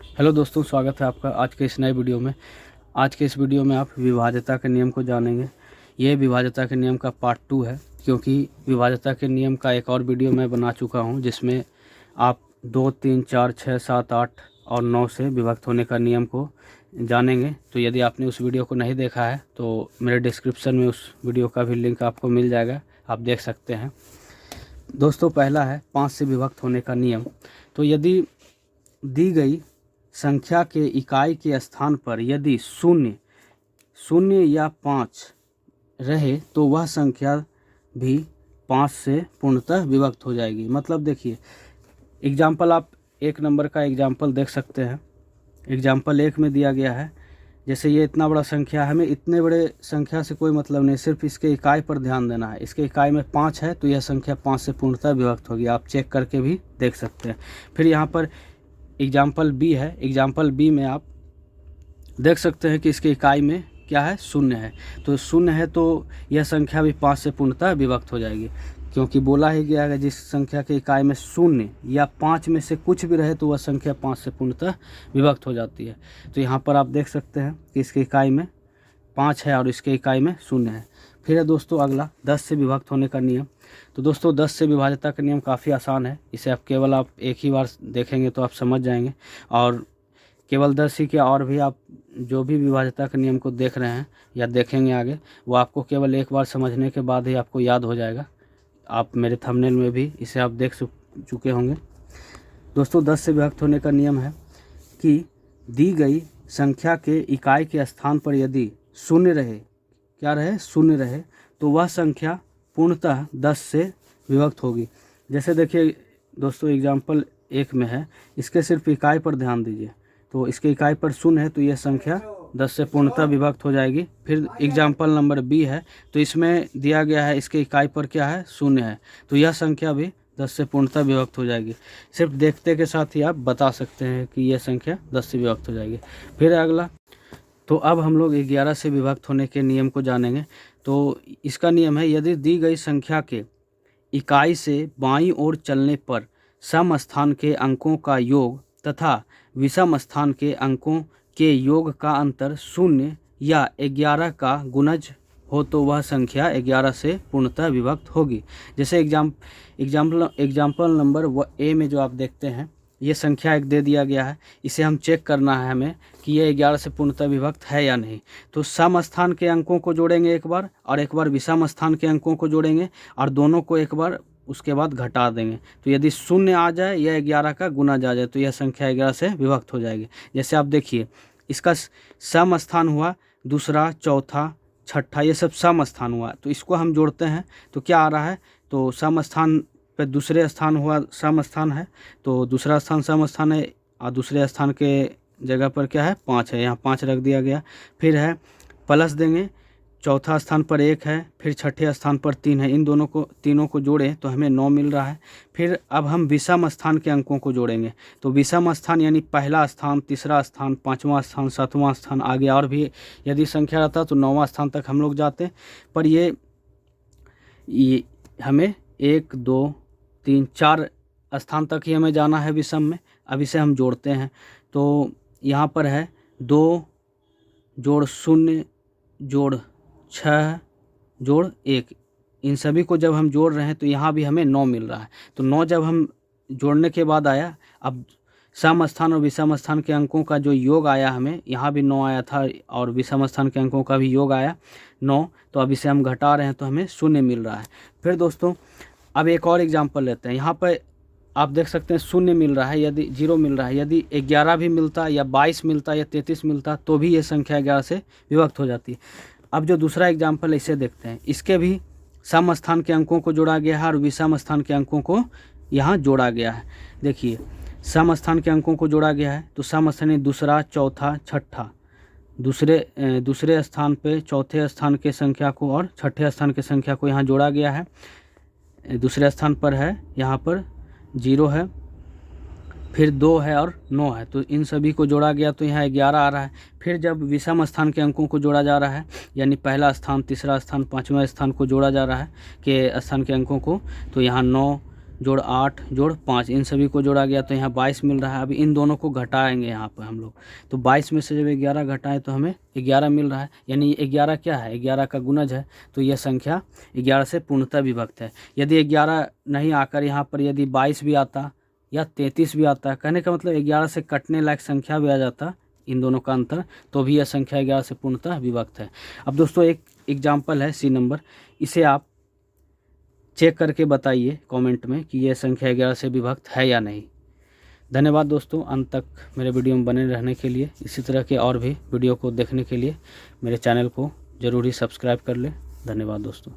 Hello दोस्तों, स्वागत है आपका आज के इस नए वीडियो में। आज के इस वीडियो में आप विभाज्यता के नियम को जानेंगे। ये विभाज्यता के नियम का पार्ट 2 है, क्योंकि विभाज्यता के नियम का एक और वीडियो मैं बना चुका हूं जिसमें आप 2, 3, 4, 6, 7, 8 और 9 से विभक्त होने का नियम को जानेंगे। तो यदि आपने उस वीडियो को नहीं देखा है तो मेरे डिस्क्रिप्शन में उस वीडियो का भी लिंक आपको मिल जाएगा, आप देख सकते हैं। दोस्तों, पहला है 5 से विभक्त होने का नियम। तो यदि दी गई संख्या के इकाई के स्थान पर यदि शून्य या 5 रहे तो वह संख्या भी 5 से पूर्णतः विभक्त हो जाएगी। मतलब देखिए, एग्जाम्पल आप एक नंबर का एग्जाम्पल देख सकते हैं। एग्जाम्पल 1 में दिया गया है, जैसे ये इतना बड़ा संख्या है, हमें इतने बड़े संख्या से कोई मतलब नहीं, सिर्फ इसके इकाई पर ध्यान देना है। इसके इकाई में 5 है तो यह संख्या 5 से पूर्णतः विभक्त होगी। आप चेक करके भी देख सकते हैं। फिर यहाँ पर एग्जाम्पल बी है। एग्जाम्पल बी में आप देख सकते हैं कि इसके इकाई में क्या है, शून्य है। तो शून्य है तो यह संख्या भी 5 से पूर्णतः विभक्त हो जाएगी, क्योंकि बोला ही गया है जिस संख्या के इकाई में शून्य या 5 में से कुछ भी रहे तो वह संख्या 5 से पूर्णतः विभक्त हो जाती है। तो यहाँ पर आप देख सकते हैं कि इसके इकाई में 5 है और इसके इकाई में शून्य है। फिर है दोस्तों अगला 10 से विभक्त होने का नियम। तो दोस्तों 10 से विभाज्यता का नियम काफ़ी आसान है। इसे आप केवल एक ही बार देखेंगे तो आप समझ जाएंगे। और केवल 10 ही क्या, और भी आप जो भी विभाज्यता के नियम को देख रहे हैं या देखेंगे आगे, वो आपको केवल एक बार समझने के बाद ही आपको याद हो जाएगा। आप मेरे थंबनेल में भी इसे आप देख चुके होंगे। दोस्तों 10 से विभक्त होने का नियम है कि दी गई संख्या के इकाई के स्थान पर यदि शून्य रहे, क्या रहे, शून्य रहे, तो वह संख्या पूर्णतः 10 से विभक्त होगी। जैसे देखिए दोस्तों, एग्जाम्पल 1 में है, इसके सिर्फ इकाई पर ध्यान दीजिए। तो इसके इकाई पर शून्य है तो यह संख्या 10 से पूर्णतः विभक्त हो जाएगी। फिर एग्जाम्पल नंबर बी है, तो इसमें दिया गया है इसके इकाई पर क्या है, शून्य है, तो यह संख्या भी 10 से पूर्णतः विभक्त हो जाएगी। सिर्फ देखते के साथ ही आप बता सकते हैं कि यह संख्या 10 से विभक्त हो जाएगी। फिर अगला, तो अब हम लोग 11 से विभक्त होने के नियम को जानेंगे। तो इसका नियम है, यदि दी गई संख्या के इकाई से बाईं ओर चलने पर सम स्थान के अंकों का योग तथा विषम स्थान के अंकों के योग का अंतर 0 या 11 का गुणज हो तो वह संख्या 11 से पूर्णतः विभक्त होगी। जैसे एग्जाम्पल नंबर ए में जो आप देखते हैं, ये संख्या एक दे दिया गया है। इसे हम चेक करना है हमें कि ये 11 से पूर्णतः विभक्त है या नहीं। तो सम स्थान के अंकों को जोड़ेंगे एक बार, और एक बार विषम स्थान के अंकों को जोड़ेंगे, और दोनों को एक बार उसके बाद घटा देंगे। तो यदि 0 आ जाए या 11 का गुणज आ जाए तो यह संख्या 11 से विभक्त हो जाएगी। जैसे आप देखिए, इसका सम स्थान हुआ, दूसरा, चौथा, छठा, ये सब सम स्थान हुआ। तो इसको हम जोड़ते हैं तो क्या आ रहा है, तो सम स्थान पे दूसरे स्थान हुआ सम स्थान है, तो दूसरा स्थान सम स्थान है, और दूसरे स्थान के जगह पर क्या है, 5 है, यहाँ 5 रख दिया गया। फिर है प्लस देंगे, चौथा स्थान पर 1 है, फिर छठे स्थान पर 3 है। इन तीनों को जोड़ें तो हमें 9 मिल रहा है। फिर अब हम विषम स्थान के अंकों को जोड़ेंगे। तो विषम स्थान यानी पहला स्थान, तीसरा स्थान, 5वां स्थान, 7वां स्थान, आगे और भी यदि संख्या रहता तो 9वां स्थान तक हम लोग जाते। पर ये हमें 1, 2, 3, 4 स्थान तक ही हमें जाना है विषम में। अब इसे हम जोड़ते हैं। तो यहाँ पर है 2 जोड़ 0 जोड़ 6 जोड़ 1। इन सभी को जब हम जोड़ रहे हैं तो यहाँ भी हमें 9 मिल रहा है। तो 9 जब हम जोड़ने के बाद आया, अब सम स्थान और विषम स्थान के अंकों का जो योग आया, हमें यहाँ भी 9 आया था और विषम स्थान के अंकों का भी योग आया 9। तो अब इसे हम घटा रहे हैं तो हमें 0 मिल रहा है। फिर दोस्तों अब एक और एग्जाम्पल लेते हैं। यहाँ पर आप देख सकते हैं 0 मिल रहा है, यदि 0 मिल रहा है, यदि 11 भी मिलता या 22 मिलता या 33 मिलता तो भी ये संख्या 11 से विभक्त हो जाती है। अब जो दूसरा एग्जाम्पल है इसे देखते हैं। इसके भी सम स्थान के अंकों को जोड़ा गया है और विषम स्थान के अंकों को यहाँ जोड़ा गया है। देखिए, सम स्थान के अंकों को जोड़ा गया है, तो सम स्थान दूसरा, चौथा, छठा, दूसरे स्थान पे चौथे स्थान के संख्या को और छठे स्थान के संख्या को यहाँ जोड़ा गया है। दूसरे स्थान पर है, यहाँ पर 0 है, फिर 2 है और 9 है, तो इन सभी को जोड़ा गया तो यहाँ 11 आ रहा है। फिर जब विषम स्थान के अंकों को जोड़ा जा रहा है, यानी पहला स्थान, तीसरा स्थान, 5वां स्थान को जोड़ा जा रहा है के स्थान के अंकों को, तो यहाँ 9 जोड़ 8 जोड़ 5, इन सभी को जोड़ा गया तो यहाँ 22 मिल रहा है। अभी इन दोनों को घटाएंगे यहाँ पर हम लोग, तो 22 में से जब 11 घटाएं तो हमें 11 मिल रहा है। यानी 11 क्या है, 11 का गुणज है, तो यह संख्या 11 से पूर्णतः विभक्त है। यदि 11 नहीं आकर यहाँ पर यदि 22 भी आता या 33 भी आता, कहने का मतलब 11 से कटने लायक संख्या भी आ जाता, इन दोनों का अंतर, तो भी यह संख्या 11 से पूर्णतः विभक्त है। अब दोस्तों एक एग्जाम्पल है सी नंबर, इसे आप चेक करके बताइए कमेंट में कि यह संख्या 11 से विभक्त है या नहीं। धन्यवाद दोस्तों, अंत तक मेरे वीडियो में बने रहने के लिए। इसी तरह के और भी वीडियो को देखने के लिए मेरे चैनल को ज़रूर ही सब्सक्राइब कर लें। धन्यवाद दोस्तों।